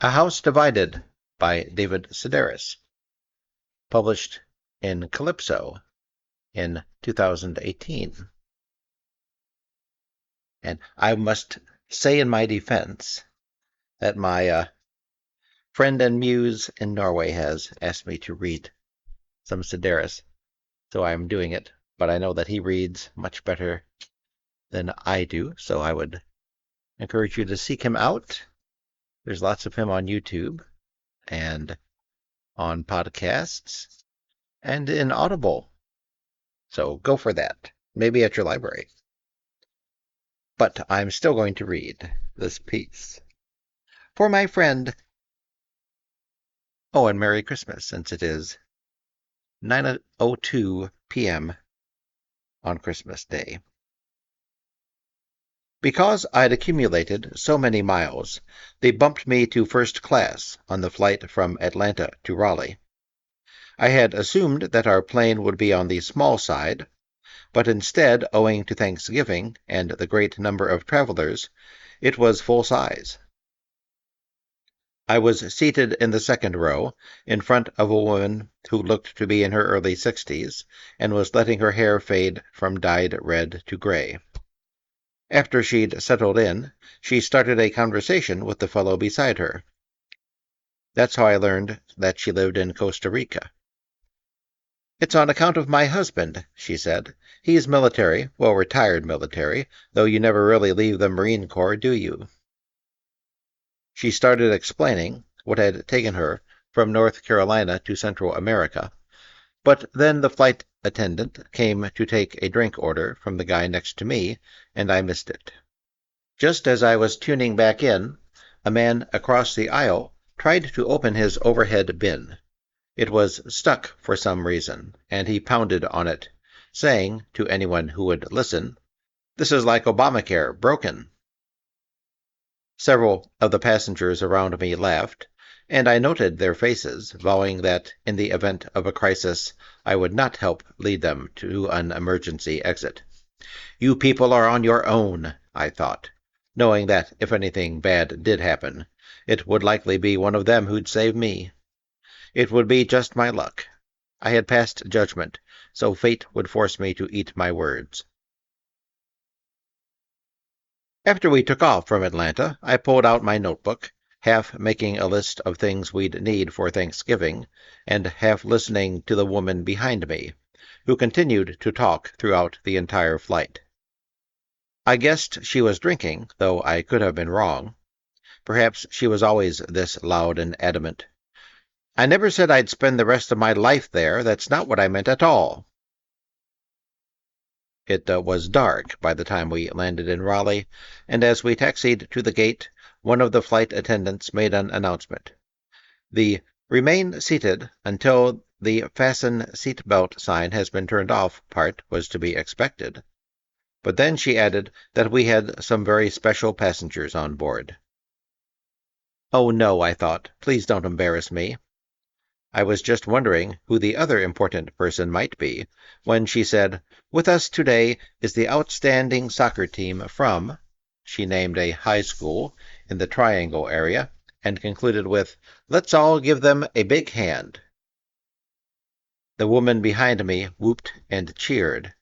A House Divided by David Sedaris, published in Calypso in 2018. And I must say in my defense that my friend and muse in Norway has asked me to read some Sedaris, so I'm doing it, but I know that he reads much better than I do, so I would encourage you to seek him out. There's lots of him on YouTube and on podcasts and in Audible. So go for that, maybe at your library. But I'm still going to read this piece. For my friend. Oh, and Merry Christmas, since it is 9:02 p.m. on Christmas Day. Because I'd accumulated so many miles, they bumped me to first class on the flight from Atlanta to Raleigh. I had assumed that our plane would be on the small side, but instead, owing to Thanksgiving and the great number of travelers, it was full size. I was seated in the second row, in front of a woman who looked to be in her early 60s, and was letting her hair fade from dyed red to gray. After she'd settled in, she started a conversation with the fellow beside her. That's how I learned that she lived in Costa Rica. "It's on account of my husband," she said. "He's military, well, retired military, though you never really leave the Marine Corps, do you?" She started explaining what had taken her from North Carolina to Central America, but then the flight attendant came to take a drink order from the guy next to me, and I missed it. Just as I was tuning back in, a man across the aisle tried to open his overhead bin. It was stuck for some reason, and he pounded on it, saying to anyone who would listen, "This is like Obamacare, broken." Several of the passengers around me laughed, and I noted their faces, vowing that in the event of a crisis I would not help lead them to an emergency exit. "You people are on your own," I thought, knowing that if anything bad did happen, it would likely be one of them who'd save me. It would be just my luck. I had passed judgment, so fate would force me to eat my words. After we took off from Atlanta, I pulled out my notebook, half making a list of things we'd need for Thanksgiving, and half listening to the woman behind me, who continued to talk throughout the entire flight. I guessed she was drinking, though I could have been wrong. Perhaps she was always this loud and adamant. "I never said I'd spend the rest of my life there. That's not what I meant at all." It was dark by the time we landed in Raleigh, and as we taxied to the gate, one of the flight attendants made an announcement. The "Remain seated until the Fasten Seatbelt sign has been turned off" part was to be expected. But then she added that we had some very special passengers on board. Oh no, I thought, please don't embarrass me. I was just wondering who the other important person might be, when she said, "With us today is the outstanding soccer team from—" She named a high school in the Triangle area, and concluded with, "Let's all give them a big hand." The woman behind me whooped and cheered,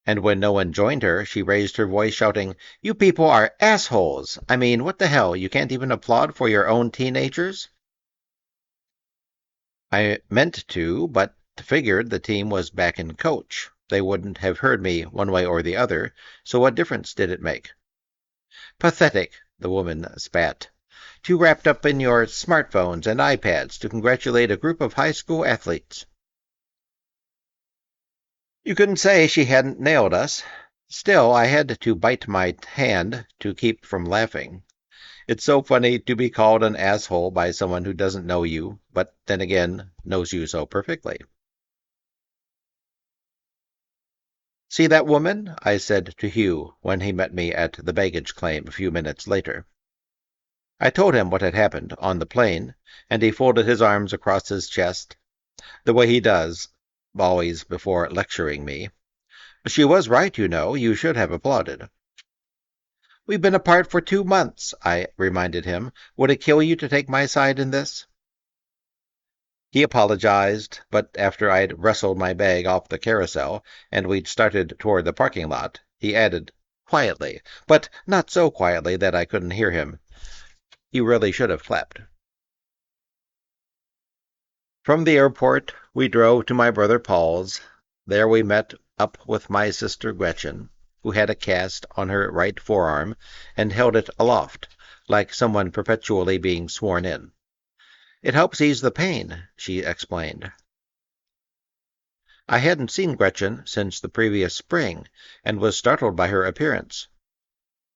and when no one joined her, she raised her voice, shouting, "You people are assholes! I mean, what the hell, you can't even applaud for your own teenagers?" I meant to, but figured the team was back in coach. They wouldn't have heard me one way or the other, so what difference did it make? "Pathetic," the woman spat. "Too wrapped up in your smartphones and iPads to congratulate a group of high school athletes." You couldn't say she hadn't nailed us. Still, I had to bite my hand to keep from laughing. It's so funny to be called an asshole by someone who doesn't know you, but then again, knows you so perfectly. "See that woman?" I said to Hugh when he met me at the baggage claim a few minutes later. I told him what had happened on the plane, and he folded his arms across his chest, the way he does, always before lecturing me. "She was right, you know. You should have applauded." "We've been apart for 2 months," I reminded him. "Would it kill you to take my side in this?" He apologized, but after I'd wrestled my bag off the carousel and we'd started toward the parking lot, he added, quietly, but not so quietly that I couldn't hear him, "You really should have clapped." From the airport, we drove to my brother Paul's. There we met up with my sister Gretchen, who had a cast on her right forearm and held it aloft, like someone perpetually being sworn in. "It helps ease the pain," she explained. I hadn't seen Gretchen since the previous spring, and was startled by her appearance.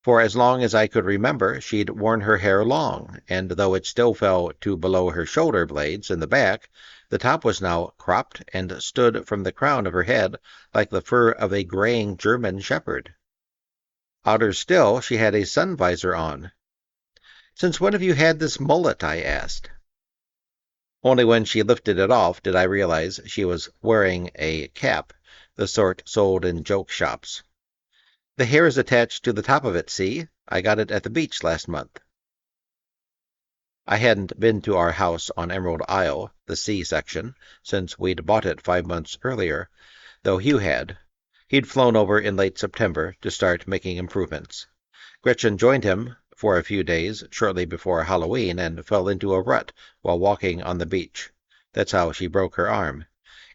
For as long as I could remember, she'd worn her hair long, and though it still fell to below her shoulder blades in the back, the top was now cropped and stood from the crown of her head like the fur of a graying German shepherd. Odder still, she had a sun visor on. "Since when have you had this mullet?" I asked. Only when she lifted it off did I realize she was wearing a cap, the sort sold in joke shops. "The hair is attached to the top of it, see? I got it at the beach last month." I hadn't been to our house on Emerald Isle, the sea section, since we'd bought it 5 months earlier, though Hugh had. He'd flown over in late September to start making improvements. Gretchen joined him for a few days shortly before Halloween and fell into a rut while walking on the beach. That's how she broke her arm.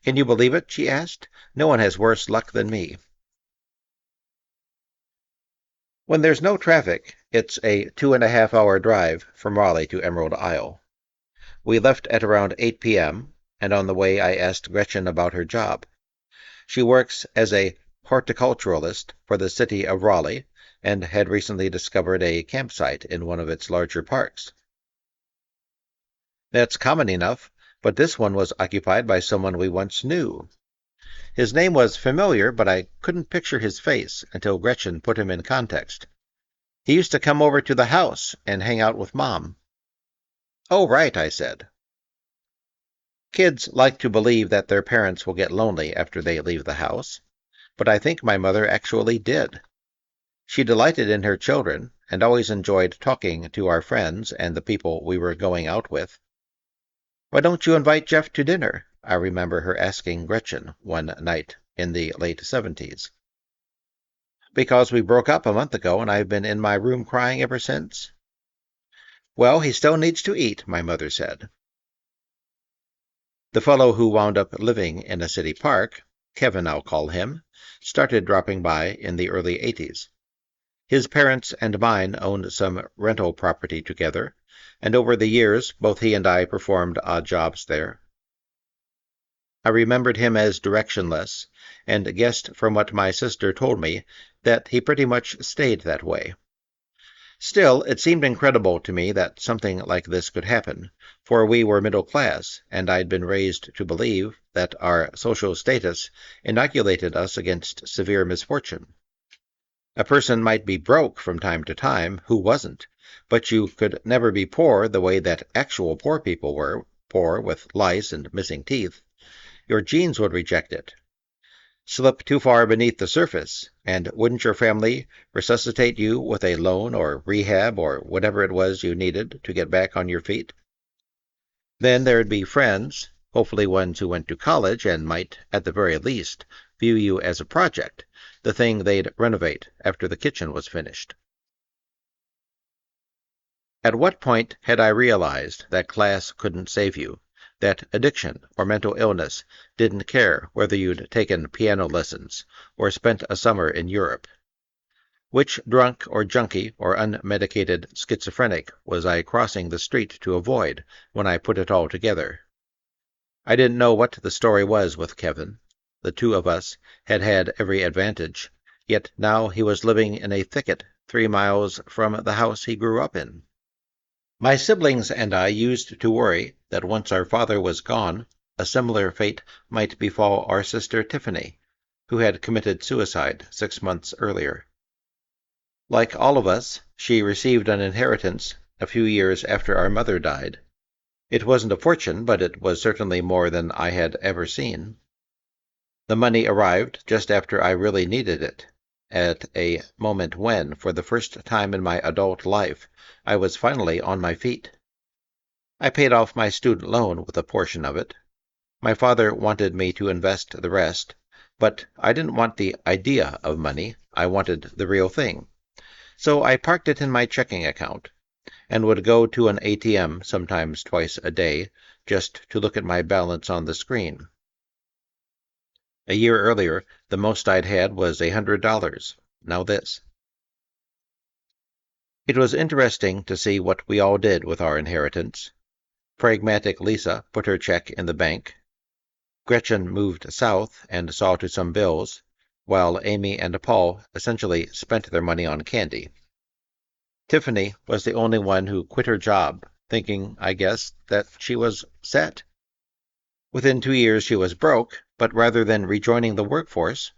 "Can you believe it?" she asked. "No one has worse luck than me." When there's no traffic, it's a 2.5-hour drive from Raleigh to Emerald Isle. We left at around 8 p.m., and on the way I asked Gretchen about her job. She works as a horticulturalist for the city of Raleigh and had recently discovered a campsite in one of its larger parks. "That's common enough, but this one was occupied by someone we once knew. His name was familiar, but I couldn't picture his face until Gretchen put him in context. He used to come over to the house and hang out with Mom." "Oh, right," I said. Kids like to believe that their parents will get lonely after they leave the house, but I think my mother actually did. She delighted in her children and always enjoyed talking to our friends and the people we were going out with. "Why don't you invite Jeff to dinner?" I remember her asking Gretchen one night in the late 70s. "Because we broke up a month ago and I've been in my room crying ever since." "Well, he still needs to eat," my mother said. The fellow who wound up living in a city park, Kevin I'll call him, started dropping by in the early 80s. His parents and mine owned some rental property together, and over the years both he and I performed odd jobs there. I remembered him as directionless, and guessed from what my sister told me that he pretty much stayed that way. Still, it seemed incredible to me that something like this could happen, for we were middle class, and I'd been raised to believe that our social status inoculated us against severe misfortune. A person might be broke from time to time, who wasn't, but you could never be poor the way that actual poor people were, poor with lice and missing teeth. Your genes would reject it. Slip too far beneath the surface, and wouldn't your family resuscitate you with a loan or rehab or whatever it was you needed to get back on your feet? Then there'd be friends, hopefully ones who went to college and might, at the very least, view you as a project, the thing they'd renovate after the kitchen was finished. At what point had I realized that class couldn't save you? That addiction or mental illness didn't care whether you'd taken piano lessons or spent a summer in Europe? Which drunk or junkie or unmedicated schizophrenic was I crossing the street to avoid when I put it all together? I didn't know what the story was with Kevin. The two of us had had every advantage, yet now he was living in a thicket 3 miles from the house he grew up in. My siblings and I used to worry that once our father was gone, a similar fate might befall our sister Tiffany, who had committed suicide 6 months earlier. Like all of us, she received an inheritance a few years after our mother died. It wasn't a fortune, but it was certainly more than I had ever seen. The money arrived just after I really needed it. at a moment when, for the first time in my adult life, I was finally on my feet. I paid off my student loan with a portion of it. My father wanted me to invest the rest, but I didn't want the idea of money. I wanted the real thing. So I parked it in my checking account and would go to an ATM sometimes twice a day just to look at my balance on the screen. A year earlier, the most I'd had was $100. Now this. It was interesting to see what we all did with our inheritance. Pragmatic Lisa put her check in the bank. Gretchen moved south and saw to some bills, while Amy and Paul essentially spent their money on candy. Tiffany was the only one who quit her job, thinking, I guess, that she was set. Within 2 years she was broke, but rather than rejoining the workforce,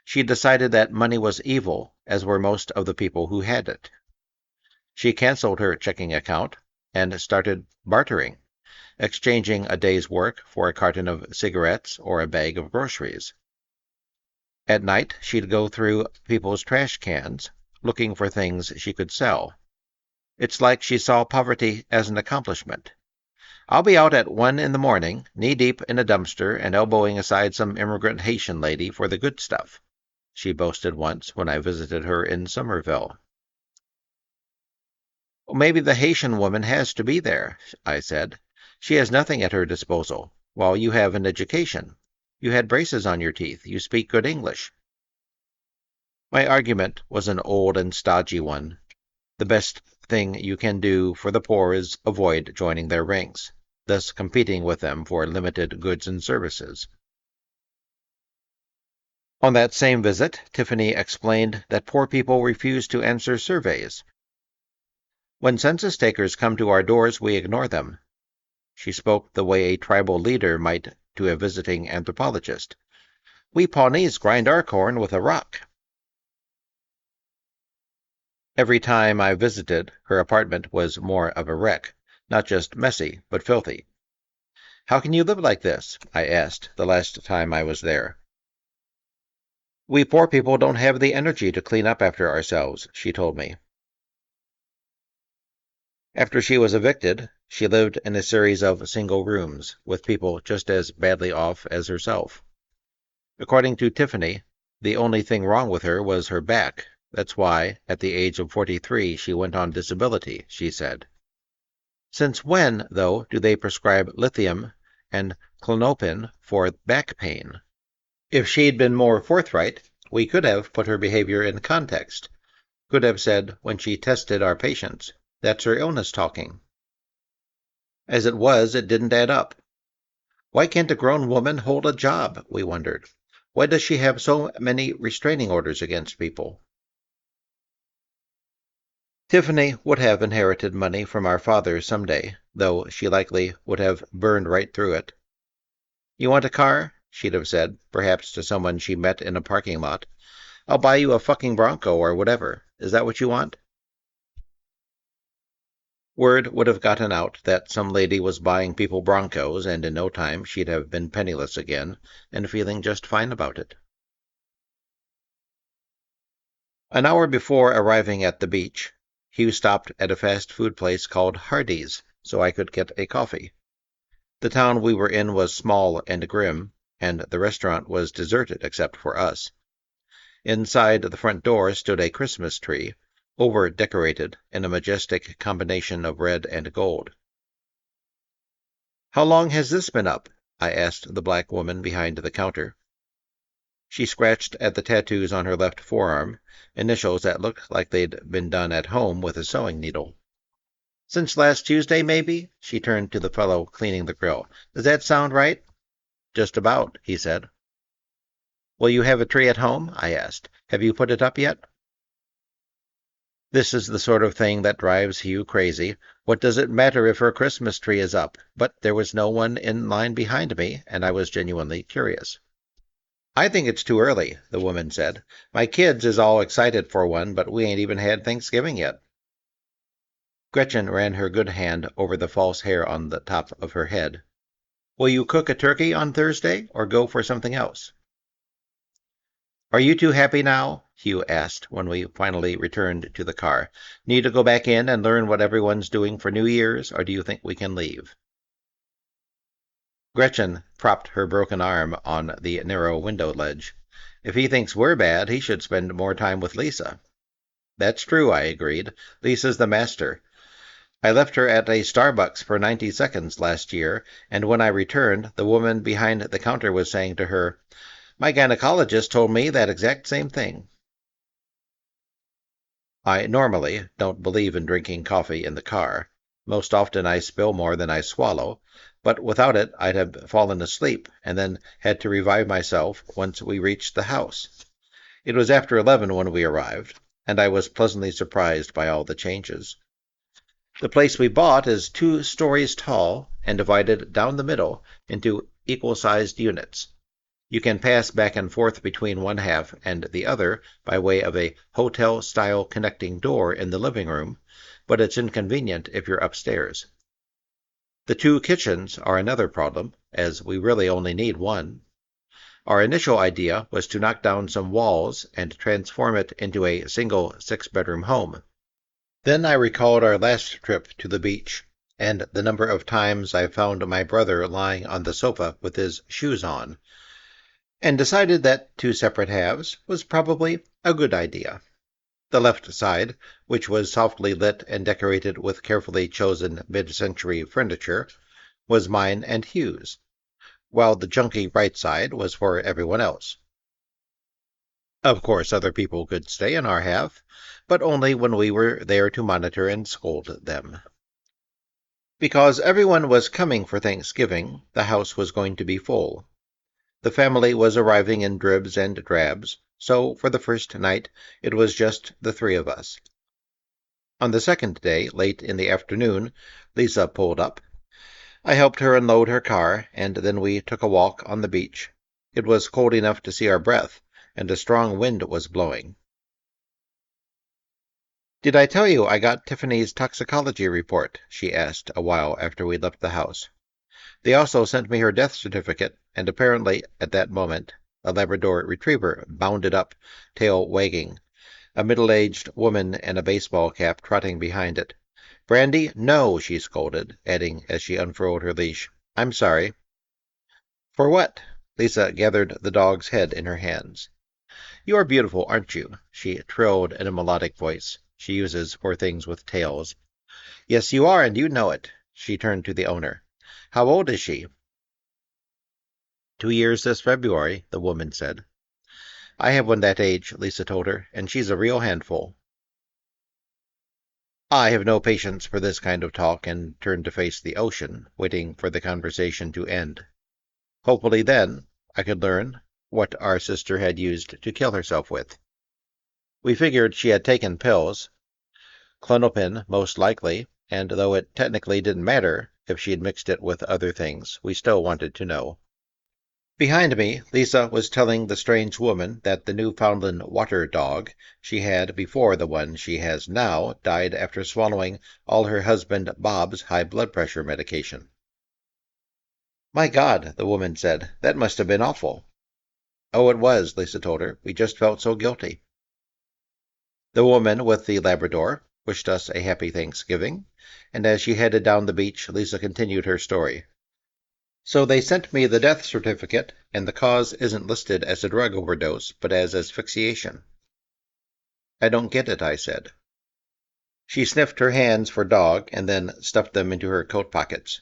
she decided that money was evil, as were most of the people who had it. She canceled her checking account and started bartering, exchanging a day's work for a carton of cigarettes or a bag of groceries. At night, she'd go through people's trash cans, looking for things she could sell. It's like she saw poverty as an accomplishment. I'll be out at 1 in the morning, knee-deep in a dumpster and elbowing aside some immigrant Haitian lady for the good stuff, she boasted once when I visited her in Somerville. Maybe the Haitian woman has to be there, I said. She has nothing at her disposal, while you have an education. You had braces on your teeth. You speak good English. My argument was an old and stodgy one. The best thing you can do for the poor is avoid joining their ranks, thus competing with them for limited goods and services. On that same visit, Tiffany explained that poor people refuse to answer surveys. When census takers come to our doors, we ignore them. She spoke the way a tribal leader might to a visiting anthropologist. We Pawnees grind our corn with a rock. Every time I visited, her apartment was more of a wreck, not just messy, but filthy. How can you live like this? I asked the last time I was there. We poor people don't have the energy to clean up after ourselves, she told me. After she was evicted, she lived in a series of single rooms, with people just as badly off as herself. According to Tiffany, the only thing wrong with her was her back. That's why, at the age of 43, she went on disability, she said. Since when, though, do they prescribe lithium and clonopin for back pain? If she'd been more forthright, we could have put her behavior in context, could have said, when she tested our patients, that's her illness talking. As it was, it didn't add up. Why can't a grown woman hold a job, we wondered. Why does she have so many restraining orders against people? Tiffany would have inherited money from our father someday, though she likely would have burned right through it. You want a car? She'd have said, perhaps to someone she met in a parking lot. I'll buy you a fucking Bronco or whatever. Is that what you want? Word would have gotten out that some lady was buying people Broncos, and in no time she'd have been penniless again, and feeling just fine about it. An hour before arriving at the beach, Hugh stopped at a fast food place called Hardee's, so I could get a coffee. The town we were in was small and grim, and the restaurant was deserted except for us. Inside the front door stood a Christmas tree, over-decorated in a majestic combination of red and gold. How long has this been up? I asked the black woman behind the counter. She scratched at the tattoos on her left forearm, initials that looked like they'd been done at home with a sewing needle. Since last Tuesday, maybe? She turned to the fellow cleaning the grill. Does that sound right? Just about, he said. Will you have a tree at home? I asked. Have you put it up yet? This is the sort of thing that drives Hugh crazy. What does it matter if her Christmas tree is up? But there was no one in line behind me, and I was genuinely curious. I think it's too early, the woman said. My kids is all excited for one, but we ain't even had Thanksgiving yet. Gretchen ran her good hand over the false hair on the top of her head. Will you cook a turkey on Thursday, or go for something else? Are you too happy now? Hugh asked when we finally returned to the car. Need to go back in and learn what everyone's doing for New Year's, or do you think we can leave? Gretchen propped her broken arm on the narrow window ledge. If he thinks we're bad, he should spend more time with Lisa. That's true, I agreed. Lisa's the master. I left her at a Starbucks for 90 seconds last year, and when I returned, the woman behind the counter was saying to her, "My gynecologist told me that exact same thing." I normally don't believe in drinking coffee in the car. Most often I spill more than I swallow, but without it I'd have fallen asleep and then had to revive myself once we reached the house. It was after 11 when we arrived, and I was pleasantly surprised by all the changes. The place we bought is 2 stories tall and divided down the middle into equal-sized units. You can pass back and forth between one half and the other by way of a hotel-style connecting door in the living room, but it's inconvenient if you're upstairs. The 2 kitchens are another problem, as we really only need one. Our initial idea was to knock down some walls and transform it into a single 6-bedroom home. Then I recalled our last trip to the beach, and the number of times I found my brother lying on the sofa with his shoes on, and decided that 2 separate halves was probably a good idea. The left side, which was softly lit and decorated with carefully chosen mid-century furniture, was mine and Hugh's, while the junky right side was for everyone else. Of course, other people could stay in our half, but only when we were there to monitor and scold them. Because everyone was coming for Thanksgiving, the house was going to be full. The family was arriving in dribs and drabs, so for the first night it was just the 3 of us. On the second day, late in the afternoon, Lisa pulled up. I helped her unload her car, and then we took a walk on the beach. It was cold enough to see our breath, and a strong wind was blowing. "Did I tell you I got Tiffany's toxicology report?" she asked a while after we left the house. They also sent me her death certificate, and apparently, at that moment, a Labrador retriever bounded up, tail wagging, a middle-aged woman in a baseball cap trotting behind it. "Brandy, no," she scolded, adding as she unfurled her leash, "I'm sorry." "For what?" Lisa gathered the dog's head in her hands. "You're beautiful, aren't you?" she trilled in a melodic voice she uses for things with tails. "Yes, you are, and you know it." She turned to the owner. "How old is she?" 2 years this February, the woman said. "I have one that age," Lisa told her, "and she's a real handful." I have no patience for this kind of talk and turned to face the ocean, waiting for the conversation to end. Hopefully then I could learn what our sister had used to kill herself with. We figured she had taken pills, clonopin most likely, and though it technically didn't matter if she had mixed it with other things, we still wanted to know. Behind me, Lisa was telling the strange woman that the Newfoundland water dog she had before the one she has now died after swallowing all her husband Bob's high blood pressure medication. "My God," the woman said, "that must have been awful." "Oh, it was," Lisa told her. "We just felt so guilty." The woman with the Labrador wished us a happy Thanksgiving, and as she headed down the beach, Lisa continued her story. "So they sent me the death certificate, and the cause isn't listed as a drug overdose, but as asphyxiation." "I don't get it," I said. She sniffed her hands for dog and then stuffed them into her coat pockets.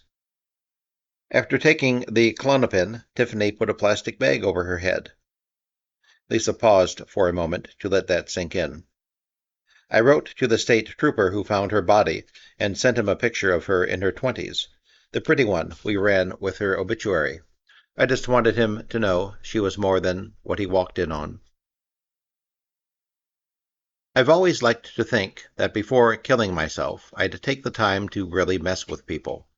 "After taking the Klonopin, Tiffany put a plastic bag over her head." Lisa paused for a moment to let that sink in. "I wrote to the state trooper who found her body and sent him a picture of her in her 20s, the pretty one we ran with her obituary. I just wanted him to know she was more than what he walked in on." I've always liked to think that before killing myself, I'd take the time to really mess with people.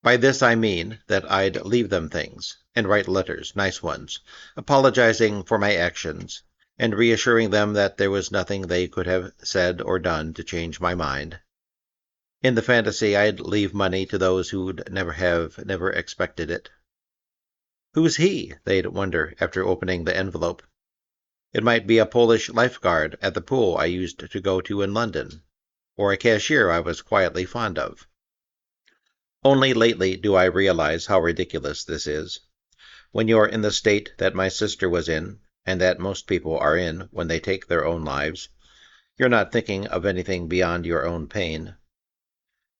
By this I mean that I'd leave them things, and write letters, nice ones, apologizing for my actions, and reassuring them that there was nothing they could have said or done to change my mind. In the fantasy, I'd leave money to those who'd never expected it. "Who's he?" they'd wonder after opening the envelope. It might be a Polish lifeguard at the pool I used to go to in London, or a cashier I was quietly fond of. Only lately do I realize how ridiculous this is. When you're in the state that my sister was in, and that most people are in when they take their own lives, you're not thinking of anything beyond your own pain.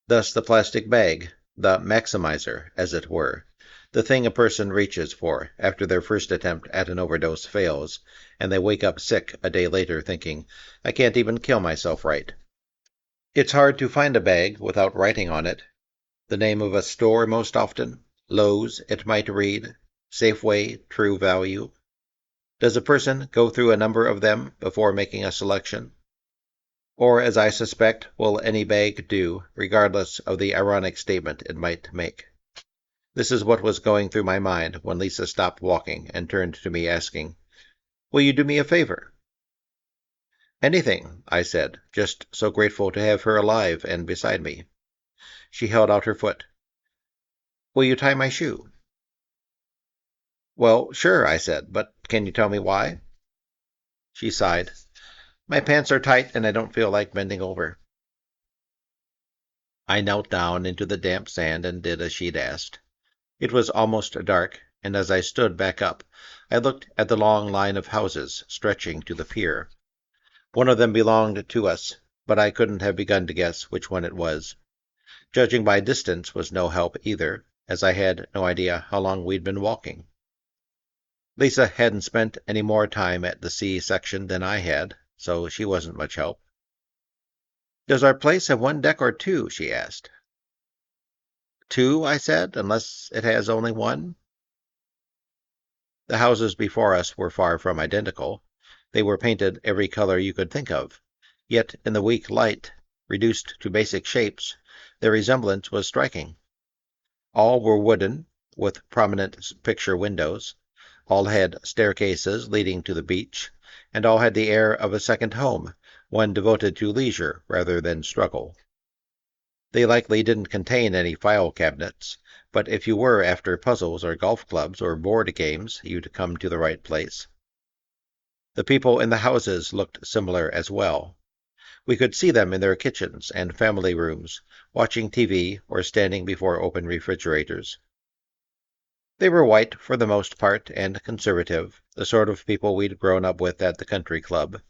Thus the plastic bag, the maximizer, as it were, the thing a person reaches for after their first attempt at an overdose fails, and they wake up sick a day later thinking, I can't even kill myself right. It's hard to find a bag without writing on it the name of a store most often. Lowe's, it might read. Safeway, True Value. Does a person go through a number of them before making a selection? Or, as I suspect, will any bag do, regardless of the ironic statement it might make? This is what was going through my mind when Lisa stopped walking and turned to me asking, Will you do me a favor? Anything, I said, just so grateful to have her alive and beside me. She held out her foot. Will you tie my shoe? Well, sure, I said, but can you tell me why? She sighed. My pants are tight and I don't feel like bending over. I knelt down into the damp sand and did as she'd asked. It was almost dark, and as I stood back up, I looked at the long line of houses stretching to the pier. One of them belonged to us, but I couldn't have begun to guess which one it was. Judging by distance was no help either, as I had no idea how long we'd been walking. Lisa hadn't spent any more time at the sea section than I had, so she wasn't much help. Does our place have one deck or two? She asked. Two, I said, unless it has only one. The houses before us were far from identical. They were painted every color you could think of. Yet in the weak light, reduced to basic shapes, their resemblance was striking. All were wooden, with prominent picture windows. All had staircases leading to the beach, and all had the air of a second home, one devoted to leisure rather than struggle. They likely didn't contain any file cabinets, but if you were after puzzles or golf clubs or board games, you'd come to the right place. The people in the houses looked similar as well. We could see them in their kitchens and family rooms, watching TV or standing before open refrigerators. They were white for the most part and conservative, the sort of people we'd grown up with at the country club,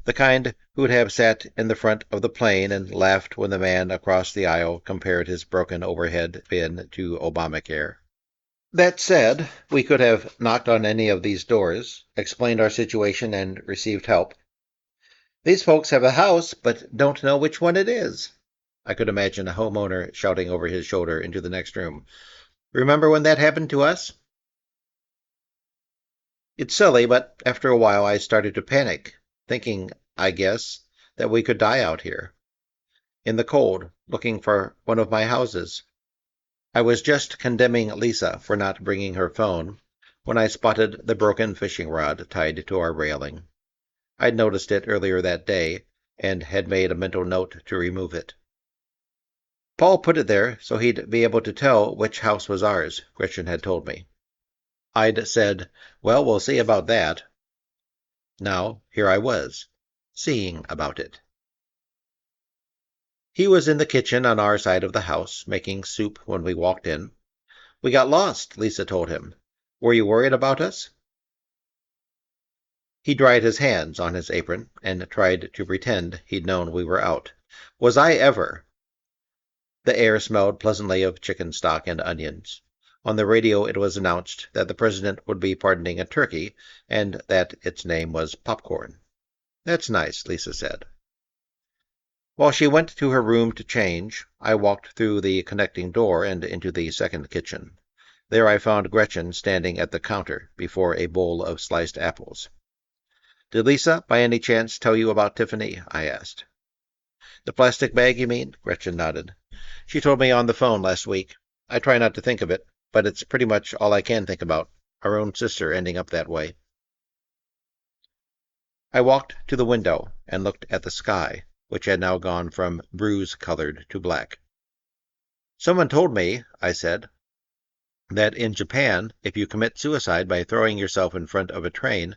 the kind who'd have sat in the front of the plane and laughed when the man across the aisle compared his broken overhead bin to Obamacare. That said, we could have knocked on any of these doors, explained our situation, and received help. These folks have a house, but don't know which one it is. I could imagine a homeowner shouting over his shoulder into the next room. Remember when that happened to us? It's silly, but after a while I started to panic, thinking, I guess, that we could die out here, in the cold, looking for one of my houses. I was just condemning Lisa for not bringing her phone when I spotted the broken fishing rod tied to our railing. I'd noticed it earlier that day and had made a mental note to remove it. Paul put it there so he'd be able to tell which house was ours, Gretchen had told me. I'd said, well, we'll see about that. Now, here I was, seeing about it. He was in the kitchen on our side of the house, making soup when we walked in. We got lost, Lisa told him. Were you worried about us? He dried his hands on his apron and tried to pretend he'd known we were out. Was I ever? The air smelled pleasantly of chicken stock and onions. On the radio it was announced that the president would be pardoning a turkey, and that its name was Popcorn. That's nice, Lisa said. While she went to her room to change, I walked through the connecting door and into the second kitchen. There I found Gretchen standing at the counter before a bowl of sliced apples. Did Lisa, by any chance, tell you about Tiffany? I asked. The plastic bag, you mean? Gretchen nodded. She told me on the phone last week. I try not to think of it, but it's pretty much all I can think about, our own sister ending up that way. I walked to the window and looked at the sky, which had now gone from bruise-colored to black. Someone told me, I said, that in Japan, if you commit suicide by throwing yourself in front of a train,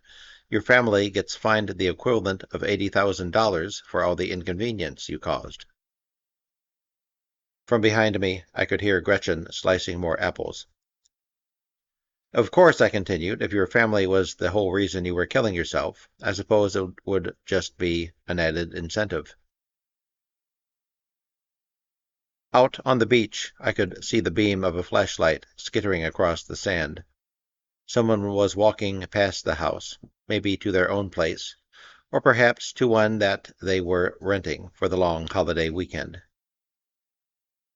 Your family gets fined the equivalent of $80,000 for all the inconvenience you caused." From behind me, I could hear Gretchen slicing more apples. "Of course," I continued, "if your family was the whole reason you were killing yourself, I suppose it would just be an added incentive." Out on the beach, I could see the beam of a flashlight skittering across the sand. Someone was walking past the house, maybe to their own place, or perhaps to one that they were renting for the long holiday weekend.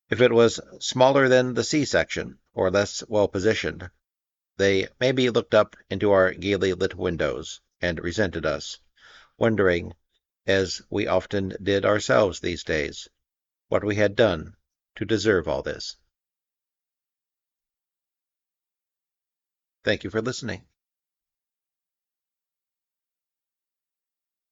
If it was smaller than the C-section, or less well-positioned, they maybe looked up into our gaily lit windows and resented us, wondering, as we often did ourselves these days, what we had done to deserve all this. Thank you for listening.